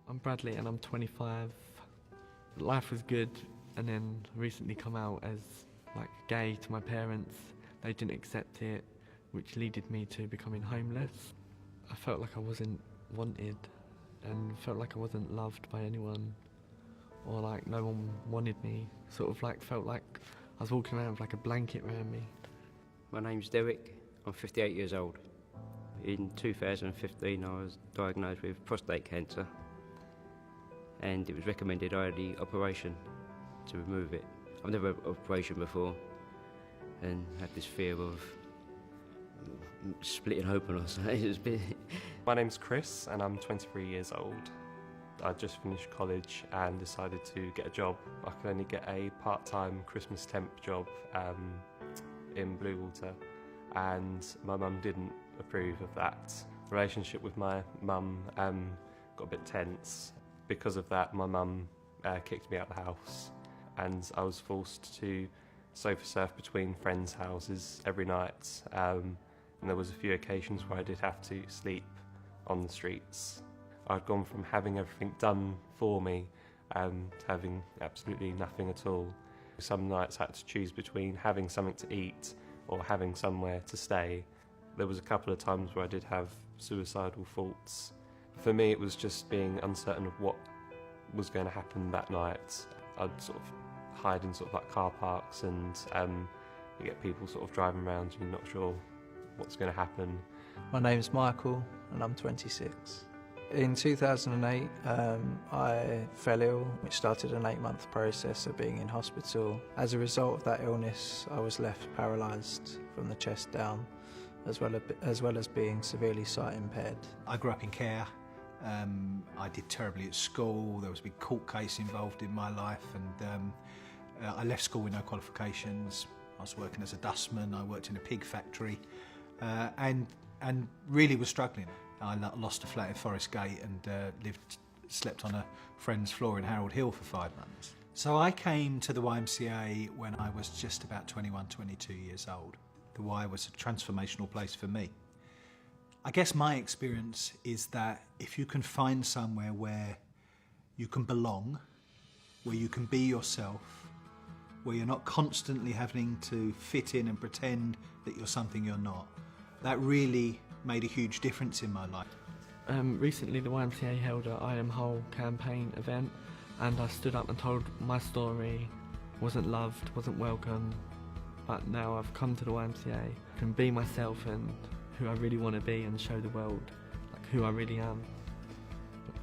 I'm Bradley and I'm 25. Life was good, and then recently come out as gay to my parents. They didn't accept it, which led me to becoming homeless. I felt like I wasn't wanted and felt like I wasn't loved by anyone, or no one wanted me. Felt like I was walking around with a blanket around me. My name's Derek, I'm 58 years old. In 2015 I was diagnosed with prostate cancer, and it was recommended I had the operation to remove it. I've never had an operation before and had this fear of splitting open or something. My name's Chris and I'm 23 years old. I just finished college and decided to get a job. I could only get a part-time Christmas temp job in Bluewater, and my mum didn't approve of that. Relationship with my mum got a bit tense. Because of that, my mum kicked me out of the house, and I was forced to sofa surf between friends' houses every night. And there was a few occasions where I did have to sleep on the streets. I'd gone from having everything done for me to having absolutely nothing at all. Some nights I had to choose between having something to eat or having somewhere to stay. There was a couple of times where I did have suicidal thoughts. For me, it was just being uncertain of what was going to happen that night. I'd hide in car parks, and you get people driving around and you're not sure what's going to happen. My name's Michael and I'm 26. In 2008, I fell ill, which started an 8-month process of being in hospital. As a result of that illness, I was left paralysed from the chest down, as well as being severely sight impaired. I grew up in care. I did terribly at school. There was a big court case involved in my life, and I left school with no qualifications. I was working as a dustman. I worked in a pig factory, and really was struggling. I lost a flat in Forest Gate and slept on a friend's floor in Harold Hill for 5 months. So I came to the YMCA when I was just about 21, 22 years old. The Y was a transformational place for me. I guess my experience is that if you can find somewhere where you can belong, where you can be yourself, where you're not constantly having to fit in and pretend that you're something you're not, that really made a huge difference in my life. Recently the YMCA held a I Am Whole campaign event, and I stood up and told my story. Wasn't loved, wasn't welcome, but now I've come to the YMCA, can be myself and who I really want to be, and show the world who I really am.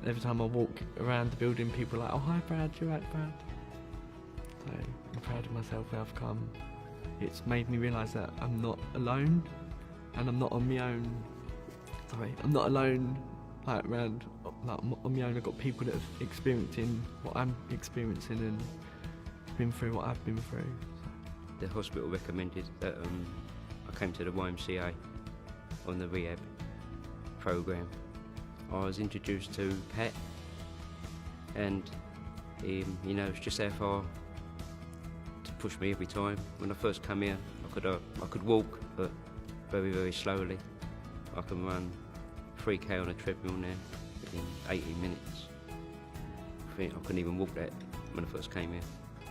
Every time I walk around the building, people are like, "Oh, hi Brad, you're right Brad." So I'm proud of myself where I've come. It's made me realise that I'm not alone, and I'm not on my own. I'm not alone around on my own. I've got people that have experiencing what I'm experiencing and been through what I've been through. The hospital recommended that I came to the YMCA on the rehab program. I was introduced to Pat, and it's just there to push me every time. When I first come here, I could walk, but very, very slowly. I can run 3K on a treadmill now in 18 minutes. I think I couldn't even walk that when I first came here.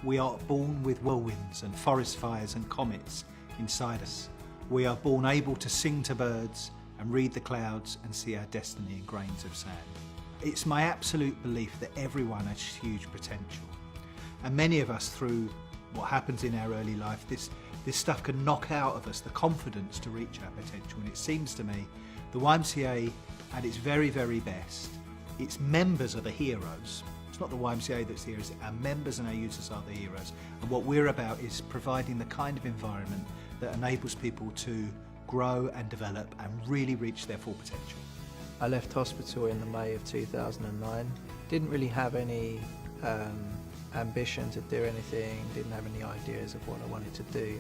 We are born with whirlwinds and forest fires and comets inside us. We are born able to sing to birds and read the clouds and see our destiny in grains of sand. It's my absolute belief that everyone has huge potential. And many of us, through what happens in our early life, this stuff can knock out of us the confidence to reach our potential. And it seems to me the YMCA, at its very, very best, its members are the heroes. It's not the YMCA that's the heroes, our members and our users are the heroes. And what we're about is providing the kind of environment that enables people to grow and develop and really reach their full potential. I left hospital in the May of 2009. Didn't really have any ambition to do anything, didn't have any ideas of what I wanted to do.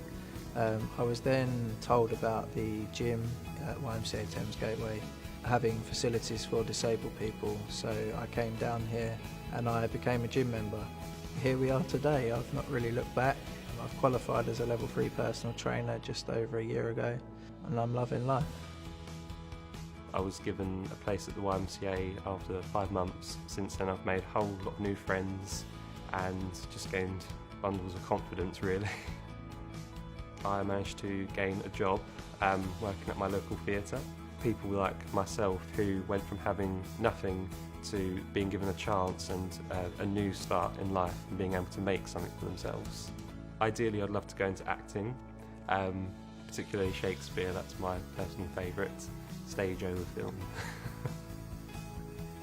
I was then told about the gym at YMCA Thames Gateway having facilities for disabled people, so I came down here and I became a gym member. Here we are today. I've not really looked back. I've qualified as a level 3 personal trainer just over a year ago, and I'm loving life. I was given a place at the YMCA after 5 months. Since then I've made a whole lot of new friends and just gained bundles of confidence, really. I managed to gain a job working at my local theatre. People like myself who went from having nothing to being given a chance and a new start in life and being able to make something for themselves. Ideally, I'd love to go into acting, particularly Shakespeare. That's my personal favourite stage over film.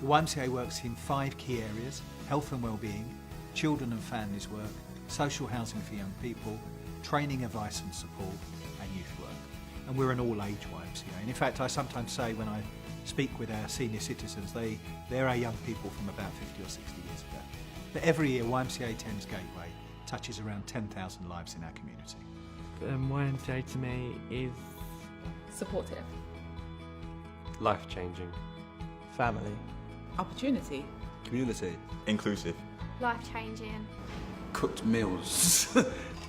The YMCA works in 5 key areas: health and wellbeing, children and families work, social housing for young people, training, advice and support, and youth work. And we're an all-age YMCA. And in fact, I sometimes say when I speak with our senior citizens, they're our young people from about 50 or 60 years ago. But every year, YMCA Thames Gateway touches around 10,000 lives in our community. YMCA to me is Supportive. Life-changing. Family. Opportunity. Community. Inclusive. Life-changing. Cooked meals.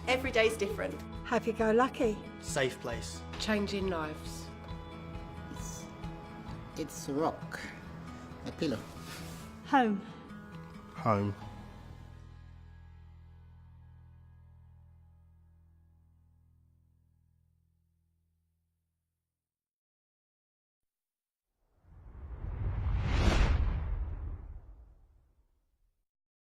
Every day's different. Happy-go-lucky. Safe place. Changing lives. It's a rock. A pillow. Home. Home.